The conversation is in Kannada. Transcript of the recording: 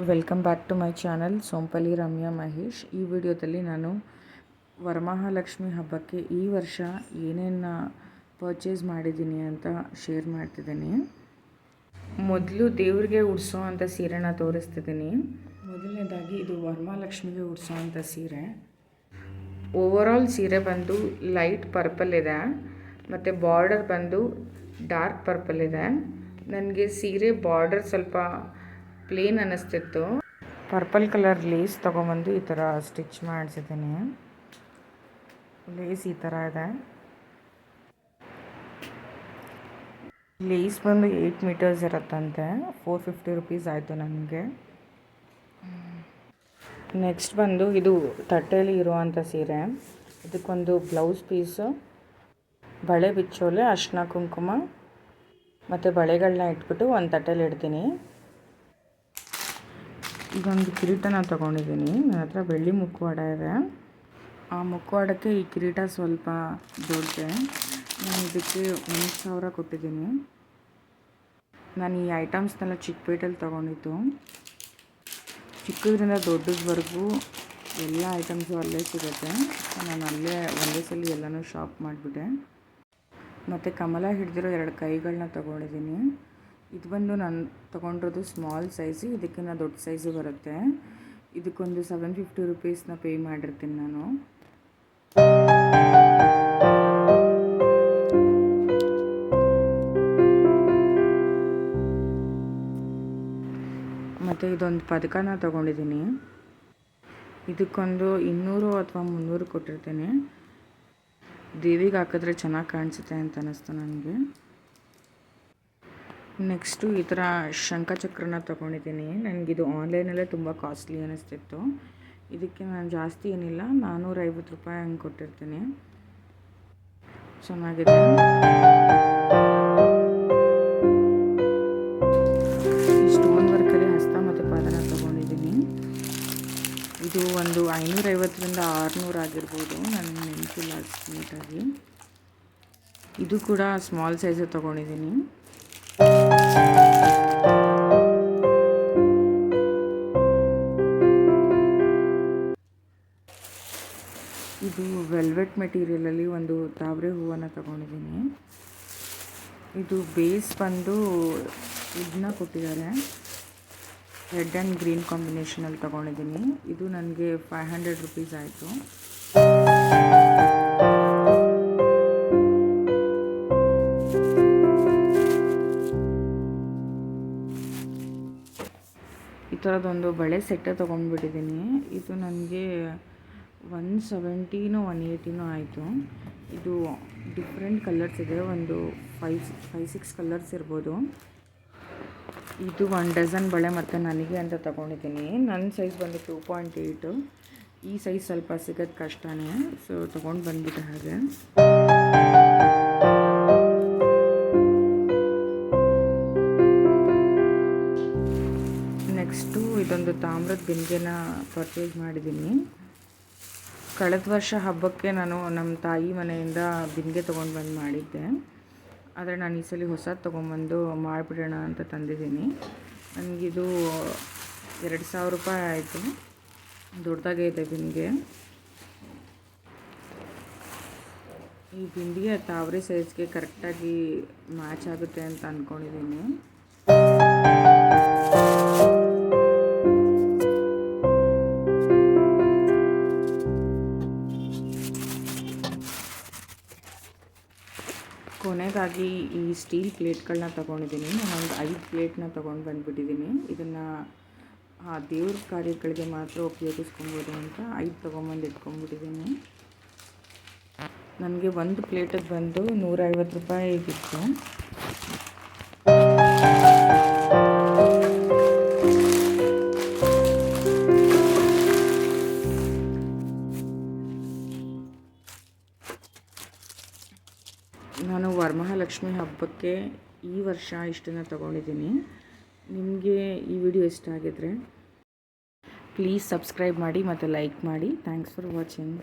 Welcome back to my channel Sompalli Ramya Mahesh. ಈ ವಿಡಿಯೋದಲ್ಲಿ ನಾನು ವರಮಹಾಲಕ್ಷ್ಮಿ ಹಬ್ಬಕ್ಕೆ ಈ ವರ್ಷ ಏನೇನು ಪರ್ಚೇಸ್ ಮಾಡಿದ್ದೀನಿ ಅಂತ ಶೇರ್ ಮಾಡ್ತಿದ್ದೀನಿ. ಮೊದಲು ದೇವ್ರಿಗೆ ಉಡಿಸೋ ಅಂಥ ಸೀರೆನ ತೋರಿಸ್ತಿದ್ದೀನಿ. ಮೊದಲನೇದಾಗಿ ಇದು ವರಮಹಾಲಕ್ಷ್ಮಿಗೆ ಉಡಿಸೋ ಅಂಥ ಸೀರೆ. ಓವರಾಲ್ ಸೀರೆ ಬಂದು ಲೈಟ್ ಪರ್ಪಲ್ ಇದೆ ಮತ್ತು ಬಾರ್ಡರ್ ಬಂದು ಡಾರ್ಕ್ ಪರ್ಪಲ್ ಇದೆ. ನನಗೆ ಸೀರೆ ಬಾರ್ಡರ್ ಸ್ವಲ್ಪ ಪ್ಲೇನ್ ಅನ್ನಿಸ್ತಿತ್ತು. ಪರ್ಪಲ್ ಕಲರ್ ಲೇಸ್ ತೊಗೊಂಬಂದು ಈ ಥರ ಸ್ಟಿಚ್ ಮಾಡಿಸಿದ್ದೀನಿ. ಲೇಸ್ ಈ ಥರ ಇದೆ. ಲೇಸ್ ಬಂದು 8 ಮೀಟರ್ಸ್ ಇರುತ್ತಂತೆ. 450 ರುಪೀಸ್ ಆಯಿತು ನನಗೆ. ನೆಕ್ಸ್ಟ್ ಬಂದು ಇದು ತಟ್ಟೆಯಲ್ಲಿ ಇರುವಂಥ ಸೀರೆ. ಇದಕ್ಕೊಂದು ಬ್ಲೌಸ್ ಪೀಸು, ಬಳೆ ಬಿಚ್ಚೋಲೆ, ಅರಿಶಿನ ಕುಂಕುಮ ಮತ್ತು ಬಳೆಗಳನ್ನ ಇಟ್ಬಿಟ್ಟು ಒಂದು ತಟ್ಟೆಯಲ್ಲಿ ಇಡ್ತೀನಿ. ಇದೊಂದು ಕಿರೀಟನ ತೊಗೊಂಡಿದ್ದೀನಿ. ನನ್ನ ಹತ್ರ ಬೆಳ್ಳಿ ಮುಖವಾಡ ಇದೆ. ಆ ಮುಖವಾಡಕ್ಕೆ ಈ ಕಿರೀಟ ಸ್ವಲ್ಪ ದೊಡ್ಡದೆ. ನಾನು ಇದಕ್ಕೆ 1,000 ಕೊಟ್ಟಿದ್ದೀನಿ. ನಾನು ಈ ಐಟಮ್ಸ್ನೆಲ್ಲ ಚಿಕ್ಕಪೇಟೆಯಲ್ಲಿ ತೊಗೊಂಡಿದ್ದು. ಚಿಕ್ಕದ್ರಿಂದ ದೊಡ್ಡದವರೆಗೂ ಎಲ್ಲ ಐಟಮ್ಸು ಅಲ್ಲೇ ಸಿಗುತ್ತೆ. ನಾನು ಅಲ್ಲೇ ಒಂದೇ ಸಲ ಎಲ್ಲನೂ ಶಾಪ್ ಮಾಡಿಬಿಟ್ಟೆ. ಮತ್ತು ಕಮಲ ಹಿಡಿದಿರೋ 2 ಕೈಗಳನ್ನ ತೊಗೊಂಡಿದ್ದೀನಿ. ಇದು ಬಂದು ನಾನು ತೊಗೊಂಡಿರೋದು ಸ್ಮಾಲ್ ಸೈಜು. ಇದಕ್ಕಿಂತ ದೊಡ್ಡ ಸೈಜು ಬರುತ್ತೆ. ಇದಕ್ಕೊಂದು 750 ರುಪೀಸ್ನ ಪೇ ಮಾಡಿರ್ತೀನಿ ನಾನು. ಮತ್ತು ಇದೊಂದು ಪದಕನ ತೊಗೊಂಡಿದ್ದೀನಿ. ಇದಕ್ಕೊಂದು 200 ಅಥವಾ 300 ಕೊಟ್ಟಿರ್ತೀನಿ. ದೇವಿಗೆ ಹಾಕಿದ್ರೆ ಚೆನ್ನಾಗಿ ಕಾಣಿಸುತ್ತೆ ಅಂತ ಅನ್ನಿಸ್ತು ನನಗೆ. ನೆಕ್ಸ್ಟು ಈ ಥರ ಶಂಖಚಕ್ರನ ತೊಗೊಂಡಿದ್ದೀನಿ. ನನಗಿದು ಆನ್ಲೈನಲ್ಲೇ ತುಂಬ ಕಾಸ್ಟ್ಲಿ ಅನ್ನಿಸ್ತಿತ್ತು. ಇದಕ್ಕೆ ನಾನು ಜಾಸ್ತಿ ಏನಿಲ್ಲ, 450 ರೂಪಾಯಿ ಹಂಗೆ ಕೊಟ್ಟಿರ್ತೀನಿ. ಚೆನ್ನಾಗಿದೆ. ಈ ಸ್ಟೋನ್ ವರ್ಕಲ್ಲಿ ಹಸ್ತ ಮತ್ತು ಪಾದನ ತೊಗೊಂಡಿದ್ದೀನಿ. ಇದು ಒಂದು 550ರಿಂದ 600 ಆಗಿರ್ಬೋದು, ನನಗೆ ನೆನಪಿಲ್ಲ ನೀಟಾಗಿ. ಇದು ಕೂಡ ಸ್ಮಾಲ್ ಸೈಜ್ ತೊಗೊಂಡಿದ್ದೀನಿ. ಇದು ವೆಲ್ವೆಟ್ ಮೆಟೀರಿಯಲಲ್ಲಿ ಒಂದು ತಾವರೆ ಹೂವನ್ನು ತೊಗೊಂಡಿದ್ದೀನಿ. ಇದು ಬೇಸ್ ಬಂದು ಇದನ್ನ ಕೊಟ್ಟಿದ್ದಾರೆ. ರೆಡ್ ಆ್ಯಂಡ್ ಗ್ರೀನ್ ಕಾಂಬಿನೇಷನಲ್ಲಿ ತೊಗೊಂಡಿದ್ದೀನಿ. ಇದು ನನಗೆ 500 ರುಪೀಸ್ ಆಯಿತು. ಈ ಥರದೊಂದು ಬಳೆ ಸೆಟ್ಟೇ ತೊಗೊಂಡ್ಬಿಟ್ಟಿದ್ದೀನಿ. ಇದು ನನಗೆ 170 180 ಆಯಿತು. ಇದು ಡಿಫ್ರೆಂಟ್ ಕಲರ್ಸ್ ಇದೆ. ಒಂದು 5-6 ಕಲರ್ಸ್ ಇರ್ಬೋದು. ಇದು 1 ಡಜನ್ ಬಳೆ ಮತ್ತು ನನಗೆ ಅಂತ ತೊಗೊಂಡಿದ್ದೀನಿ. ನನ್ನ ಸೈಜ್ ಬಂದು 2.8. ಈ ಸೈಜ್ ಸ್ವಲ್ಪ ಸಿಗೋದು ಕಷ್ಟನೇ. ಸೊ ತೊಗೊಂಡು ಬಂದ್ಬಿಟ್ಟೆ ಹಾಗೆ. ನೆಕ್ಸ್ಟು ಇದೊಂದು ತಾಮ್ರದ ಬಿಂದಿಗೆನ ಪರ್ಚೇಸ್ ಮಾಡಿದ್ದೀನಿ. ಕಳೆದ ವರ್ಷ ಹಬ್ಬಕ್ಕೆ ನಾನು ನಮ್ಮ ತಾಯಿ ಮನೆಯಿಂದ ಬಿಂದಿಗೆ ತೊಗೊಂಡು ಬಂದು ಮಾಡಿದ್ದೆ. ಆದರೆ ನಾನು ಈ ಸಲ ಹೊಸದು ತೊಗೊಂಬಂದು ಮಾಡಿಬಿಡೋಣ ಅಂತ ತಂದಿದ್ದೀನಿ. ನನಗಿದು 2,000 ರೂಪಾಯಿ ಆಯಿತು. ದೊಡ್ಡದಾಗೇ ಇದೆ ಬಿಂದಿಗೆ. ಈ ಬಿಂದಿಗೆ ತಾವರೆ ಸೈಜ್ಗೆ ಕರೆಕ್ಟಾಗಿ ಮ್ಯಾಚ್ ಆಗುತ್ತೆ ಅಂತ ಅಂದ್ಕೊಂಡಿದ್ದೀನಿ. ಕೊನೆಗಾಗಿ ಈ ಸ್ಟೀಲ್ ಪ್ಲೇಟ್ಗಳನ್ನ ತೊಗೊಂಡಿದ್ದೀನಿ. ನಾನೊಂದು 5 ಪ್ಲೇಟ್ನ ತೊಗೊಂಡು ಬಂದುಬಿಟ್ಟಿದ್ದೀನಿ. ಇದನ್ನು ದೇವ್ರ ಕಾರ್ಯಗಳಿಗೆ ಮಾತ್ರ ಉಪಯೋಗಿಸ್ಕೊಬೋದು ಅಂತ 5 ತೊಗೊಂಬಂದು ಇಟ್ಕೊಂಡ್ಬಿಟ್ಟಿದ್ದೀನಿ. ನನಗೆ ಒಂದು ಪ್ಲೇಟಿಗೆ ಬಂದು 150 ರೂಪಾಯಿ ಇತ್ತು. ನಾನು ವರಮಹಾಲಕ್ಷ್ಮಿ ಹಬ್ಬಕ್ಕೆ ಈ ವರ್ಷ ಇಷ್ಟನ್ನು ತೊಗೊಂಡಿದ್ದೀನಿ. ನಿಮಗೆ ಈ ವಿಡಿಯೋ ಇಷ್ಟ ಆಗಿದ್ರೆ ಪ್ಲೀಸ್ ಸಬ್ಸ್ಕ್ರೈಬ್ ಮಾಡಿ ಮತ್ತು ಲೈಕ್ ಮಾಡಿ. Thanks for watching.